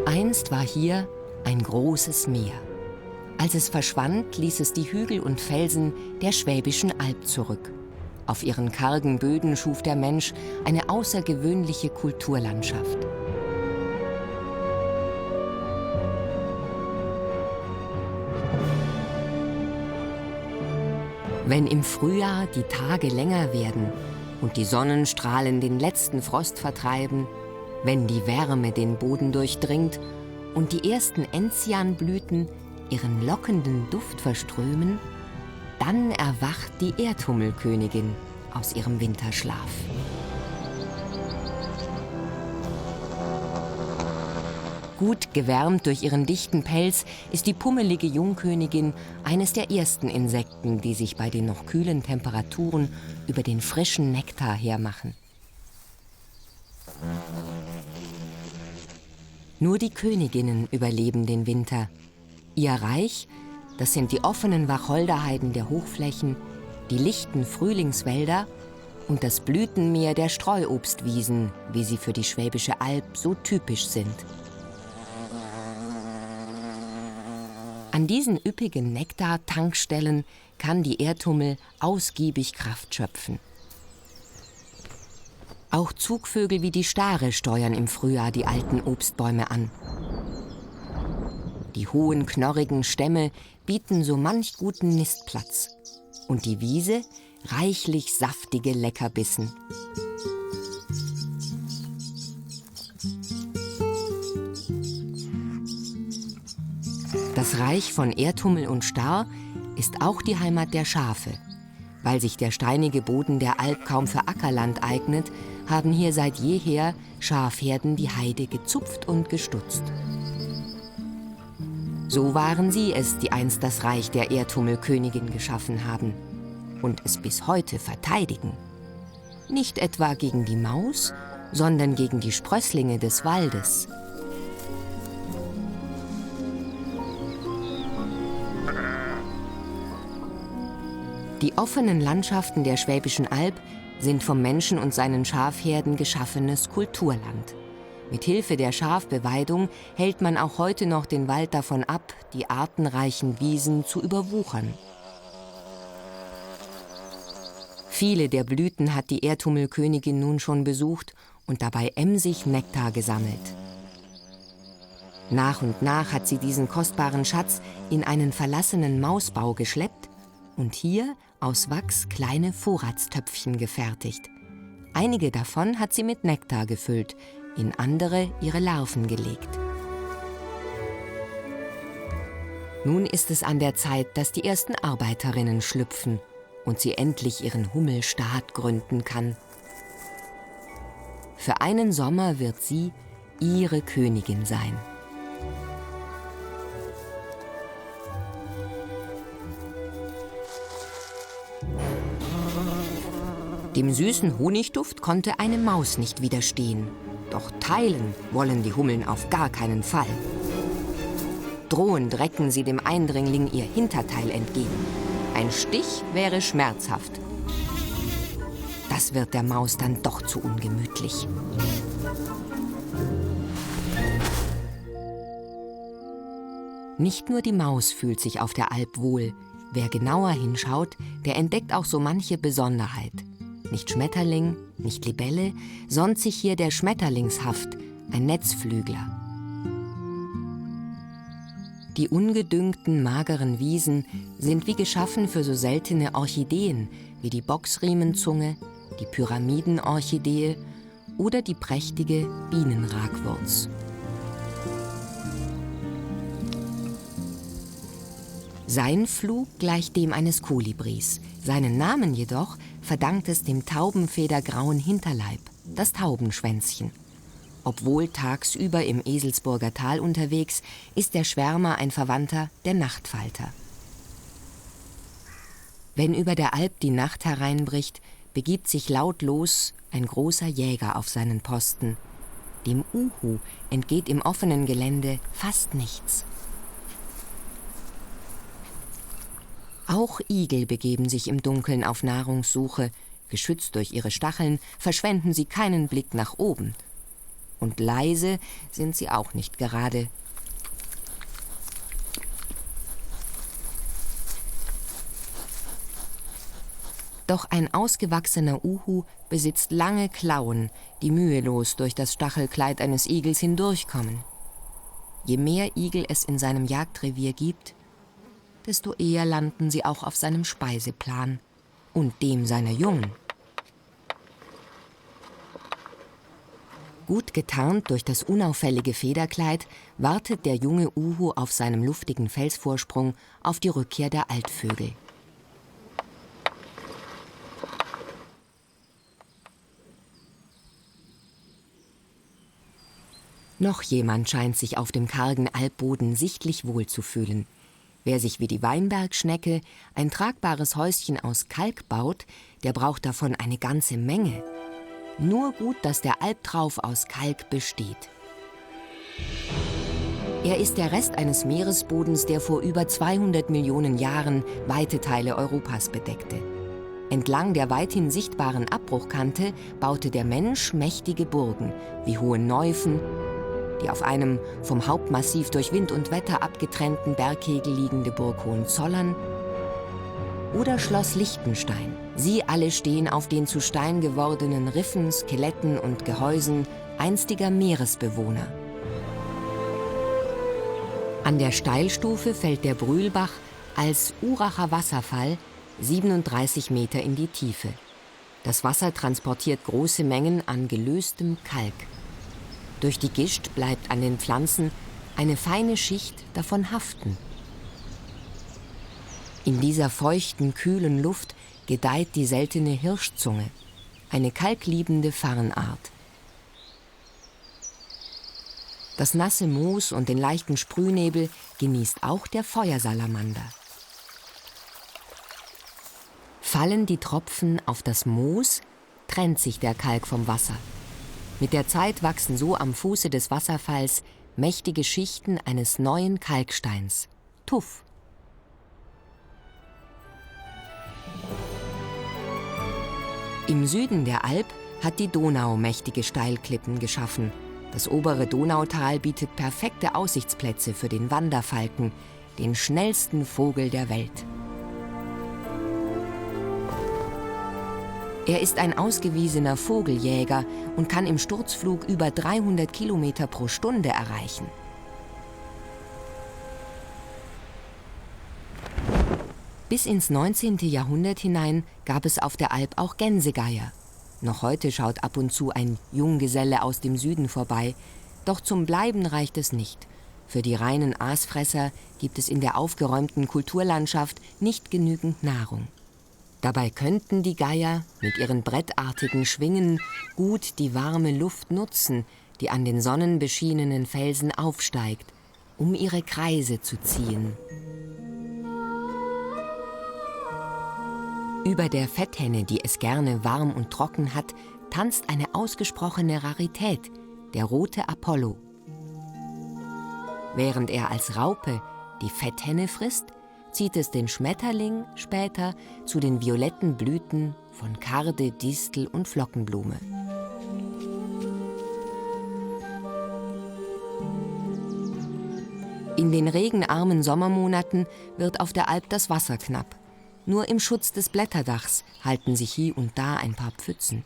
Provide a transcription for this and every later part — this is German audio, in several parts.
Einst war hier ein großes Meer. Als es verschwand, ließ es die Hügel und Felsen der Schwäbischen Alb zurück. Auf ihren kargen Böden schuf der Mensch eine außergewöhnliche Kulturlandschaft. Wenn im Frühjahr die Tage länger werden und die Sonnenstrahlen den letzten Frost vertreiben, wenn die Wärme den Boden durchdringt und die ersten Enzianblüten ihren lockenden Duft verströmen, dann erwacht die Erdhummelkönigin aus ihrem Winterschlaf. Gut gewärmt durch ihren dichten Pelz ist die pummelige Jungkönigin eines der ersten Insekten, die sich bei den noch kühlen Temperaturen über den frischen Nektar hermachen. Nur die Königinnen überleben den Winter. Ihr Reich, das sind die offenen Wacholderheiden der Hochflächen, die lichten Frühlingswälder und das Blütenmeer der Streuobstwiesen, wie sie für die Schwäbische Alb so typisch sind. An diesen üppigen Nektar-Tankstellen kann die Erdhummel ausgiebig Kraft schöpfen. Auch Zugvögel wie die Stare steuern im Frühjahr die alten Obstbäume an. Die hohen, knorrigen Stämme bieten so manch guten Nistplatz. Und die Wiese reichlich saftige Leckerbissen. Das Reich von Erdhummel und Star ist auch die Heimat der Schafe. Weil sich der steinige Boden der Alb kaum für Ackerland eignet, haben hier seit jeher Schafherden die Heide gezupft und gestutzt. So waren sie es, die einst das Reich der Erdhummelkönigin geschaffen haben und es bis heute verteidigen. Nicht etwa gegen die Maus, sondern gegen die Sprösslinge des Waldes. Die offenen Landschaften der Schwäbischen Alb sind vom Menschen und seinen Schafherden geschaffenes Kulturland. Mit Hilfe der Schafbeweidung hält man auch heute noch den Wald davon ab, die artenreichen Wiesen zu überwuchern. Viele der Blüten hat die Erdhummelkönigin nun schon besucht und dabei emsig Nektar gesammelt. Nach und nach hat sie diesen kostbaren Schatz in einen verlassenen Mausbau geschleppt und hier aus Wachs kleine Vorratstöpfchen gefertigt. Einige davon hat sie mit Nektar gefüllt, in andere ihre Larven gelegt. Nun ist es an der Zeit, dass die ersten Arbeiterinnen schlüpfen und sie endlich ihren Hummelstaat gründen kann. Für einen Sommer wird sie ihre Königin sein. Dem süßen Honigduft konnte eine Maus nicht widerstehen. Doch teilen wollen die Hummeln auf gar keinen Fall. Drohend recken sie dem Eindringling ihr Hinterteil entgegen. Ein Stich wäre schmerzhaft. Das wird der Maus dann doch zu ungemütlich. Nicht nur die Maus fühlt sich auf der Alb wohl. Wer genauer hinschaut, der entdeckt auch so manche Besonderheit. Nicht Schmetterling, nicht Libelle, sonnt sich hier der Schmetterlingshaft, ein Netzflügler. Die ungedüngten, mageren Wiesen sind wie geschaffen für so seltene Orchideen wie die Bocksriemenzunge, die Pyramidenorchidee oder die prächtige Bienenragwurz. Sein Flug gleicht dem eines Kolibris. Seinen Namen jedoch verdankt es dem taubenfedergrauen Hinterleib, das Taubenschwänzchen. Obwohl tagsüber im Eselsburger Tal unterwegs, ist der Schwärmer ein Verwandter der Nachtfalter. Wenn über der Alb die Nacht hereinbricht, begibt sich lautlos ein großer Jäger auf seinen Posten. Dem Uhu entgeht im offenen Gelände fast nichts. Auch Igel begeben sich im Dunkeln auf Nahrungssuche. Geschützt durch ihre Stacheln verschwenden sie keinen Blick nach oben. Und leise sind sie auch nicht gerade. Doch ein ausgewachsener Uhu besitzt lange Klauen, die mühelos durch das Stachelkleid eines Igels hindurchkommen. Je mehr Igel es in seinem Jagdrevier gibt, desto eher landen sie auch auf seinem Speiseplan und dem seiner Jungen. Gut getarnt durch das unauffällige Federkleid wartet der junge Uhu auf seinem luftigen Felsvorsprung auf die Rückkehr der Altvögel. Noch jemand scheint sich auf dem kargen Alpboden sichtlich wohlzufühlen. Wer sich wie die Weinbergschnecke ein tragbares Häuschen aus Kalk baut, der braucht davon eine ganze Menge. Nur gut, dass der Albtrauf aus Kalk besteht. Er ist der Rest eines Meeresbodens, der vor über 200 Millionen Jahren weite Teile Europas bedeckte. Entlang der weithin sichtbaren Abbruchkante baute der Mensch mächtige Burgen wie Hohenneuffen, die auf einem vom Hauptmassiv durch Wind und Wetter abgetrennten Berghegel liegende Burg Hohenzollern, oder Schloss Liechtenstein. Sie alle stehen auf den zu Stein gewordenen Riffen, Skeletten und Gehäusen einstiger Meeresbewohner. An der Steilstufe fällt der Brühlbach als Uracher Wasserfall 37 Meter in die Tiefe. Das Wasser transportiert große Mengen an gelöstem Kalk. Durch die Gischt bleibt an den Pflanzen eine feine Schicht davon haften. In dieser feuchten, kühlen Luft gedeiht die seltene Hirschzunge, eine kalkliebende Farnart. Das nasse Moos und den leichten Sprühnebel genießt auch der Feuersalamander. Fallen die Tropfen auf das Moos, trennt sich der Kalk vom Wasser. Mit der Zeit wachsen so am Fuße des Wasserfalls mächtige Schichten eines neuen Kalksteins, Tuff. Im Süden der Alp hat die Donau mächtige Steilklippen geschaffen. Das obere Donautal bietet perfekte Aussichtsplätze für den Wanderfalken, den schnellsten Vogel der Welt. Er ist ein ausgewiesener Vogeljäger und kann im Sturzflug über 300 Kilometer pro Stunde erreichen. Bis ins 19. Jahrhundert hinein gab es auf der Alp auch Gänsegeier. Noch heute schaut ab und zu ein Junggeselle aus dem Süden vorbei, doch zum Bleiben reicht es nicht. Für die reinen Aasfresser gibt es in der aufgeräumten Kulturlandschaft nicht genügend Nahrung. Dabei könnten die Geier mit ihren brettartigen Schwingen gut die warme Luft nutzen, die an den sonnenbeschienenen Felsen aufsteigt, um ihre Kreise zu ziehen. Über der Fetthenne, die es gerne warm und trocken hat, tanzt eine ausgesprochene Rarität, der rote Apollo. Während er als Raupe die Fetthenne frisst, zieht es den Schmetterling später zu den violetten Blüten von Karde, Distel und Flockenblume. In den regenarmen Sommermonaten wird auf der Alp das Wasser knapp. Nur im Schutz des Blätterdachs halten sich hier und da ein paar Pfützen.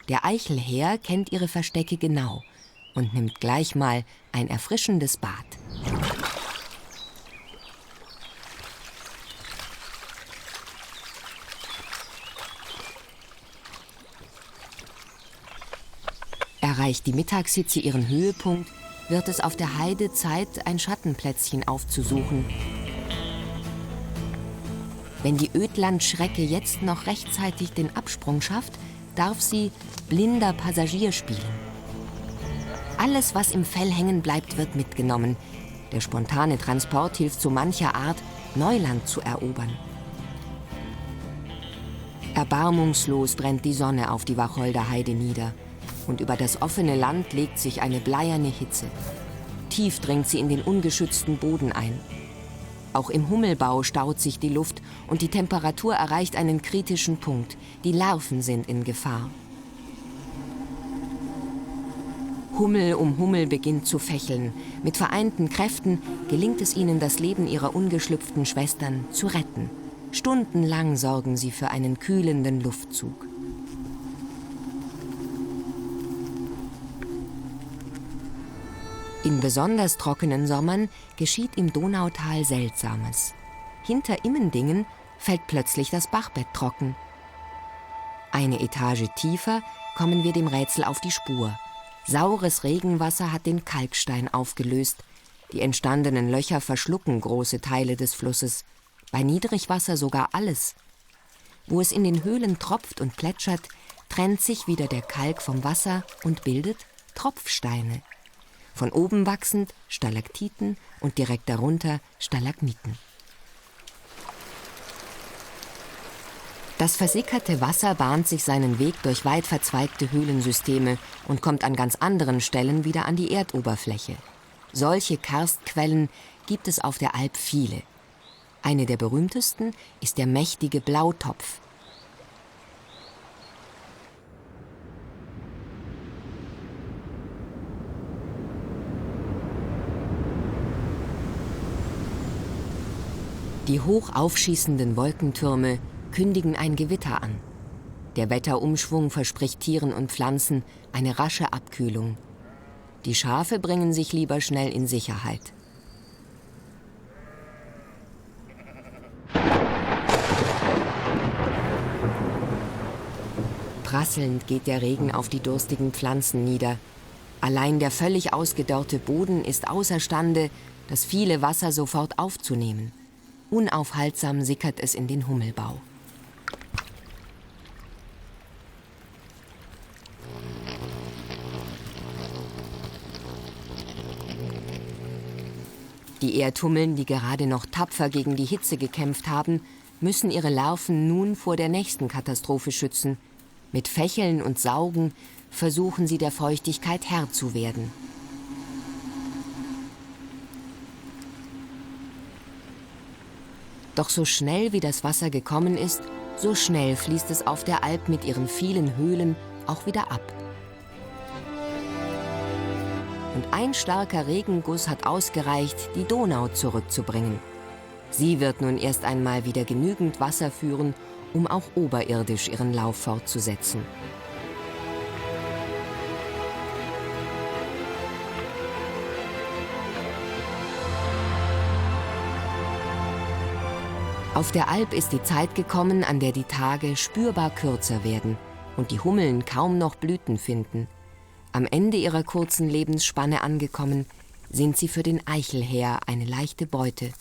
Der Eichelhäher kennt ihre Verstecke genau und nimmt gleich mal ein erfrischendes Bad. Erreicht die Mittagshitze ihren Höhepunkt, wird es auf der Heide Zeit, ein Schattenplätzchen aufzusuchen. Wenn die Ödlandschrecke jetzt noch rechtzeitig den Absprung schafft, darf sie blinder Passagier spielen. Alles, was im Fell hängen bleibt, wird mitgenommen. Der spontane Transport hilft so mancher Art, Neuland zu erobern. Erbarmungslos brennt die Sonne auf die Wacholderheide nieder. Und über das offene Land legt sich eine bleierne Hitze. Tief dringt sie in den ungeschützten Boden ein. Auch im Hummelbau staut sich die Luft und die Temperatur erreicht einen kritischen Punkt. Die Larven sind in Gefahr. Hummel um Hummel beginnt zu fächeln. Mit vereinten Kräften gelingt es ihnen, das Leben ihrer ungeschlüpften Schwestern zu retten. Stundenlang sorgen sie für einen kühlenden Luftzug. In besonders trockenen Sommern geschieht im Donautal Seltsames. Hinter Immendingen fällt plötzlich das Bachbett trocken. Eine Etage tiefer kommen wir dem Rätsel auf die Spur. Saures Regenwasser hat den Kalkstein aufgelöst. Die entstandenen Löcher verschlucken große Teile des Flusses, bei Niedrigwasser sogar alles. Wo es in den Höhlen tropft und plätschert, trennt sich wieder der Kalk vom Wasser und bildet Tropfsteine. Von oben wachsend Stalaktiten und direkt darunter Stalagmiten. Das versickerte Wasser bahnt sich seinen Weg durch weit verzweigte Höhlensysteme und kommt an ganz anderen Stellen wieder an die Erdoberfläche. Solche Karstquellen gibt es auf der Alp viele. Eine der berühmtesten ist der mächtige Blautopf. Die hoch aufschießenden Wolkentürme kündigen ein Gewitter an. Der Wetterumschwung verspricht Tieren und Pflanzen eine rasche Abkühlung. Die Schafe bringen sich lieber schnell in Sicherheit. Prasselnd geht der Regen auf die durstigen Pflanzen nieder. Allein der völlig ausgedörrte Boden ist außerstande, das viele Wasser sofort aufzunehmen. Unaufhaltsam sickert es in den Hummelbau. Die Erdhummeln, die gerade noch tapfer gegen die Hitze gekämpft haben, müssen ihre Larven nun vor der nächsten Katastrophe schützen. Mit Fächeln und Saugen versuchen sie der Feuchtigkeit Herr zu werden. Doch so schnell wie das Wasser gekommen ist, so schnell fließt es auf der Alp mit ihren vielen Höhlen auch wieder ab. Und ein starker Regenguss hat ausgereicht, die Donau zurückzubringen. Sie wird nun erst einmal wieder genügend Wasser führen, um auch oberirdisch ihren Lauf fortzusetzen. Auf der Alp ist die Zeit gekommen, an der die Tage spürbar kürzer werden und die Hummeln kaum noch Blüten finden. Am Ende ihrer kurzen Lebensspanne angekommen, sind sie für den Eichelhäher eine leichte Beute.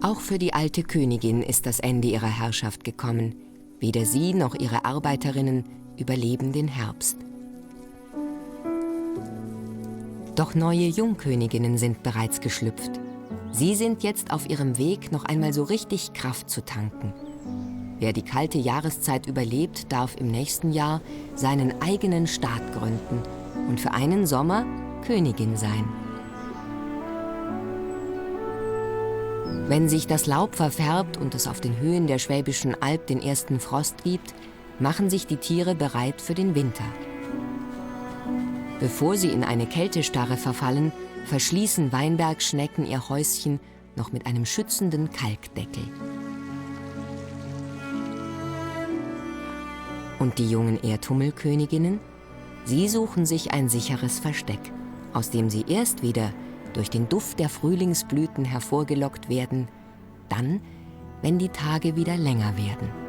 Auch für die alte Königin ist das Ende ihrer Herrschaft gekommen. Weder sie noch ihre Arbeiterinnen überleben den Herbst. Doch neue Jungköniginnen sind bereits geschlüpft. Sie sind jetzt auf ihrem Weg, noch einmal so richtig Kraft zu tanken. Wer die kalte Jahreszeit überlebt, darf im nächsten Jahr seinen eigenen Staat gründen und für einen Sommer Königin sein. Wenn sich das Laub verfärbt und es auf den Höhen der Schwäbischen Alb den ersten Frost gibt, machen sich die Tiere bereit für den Winter. Bevor sie in eine Kältestarre verfallen, verschließen Weinbergschnecken ihr Häuschen noch mit einem schützenden Kalkdeckel. Und die jungen Erdhummelköniginnen? Sie suchen sich ein sicheres Versteck, aus dem sie erst wieder durch den Duft der Frühlingsblüten hervorgelockt werden, dann, wenn die Tage wieder länger werden.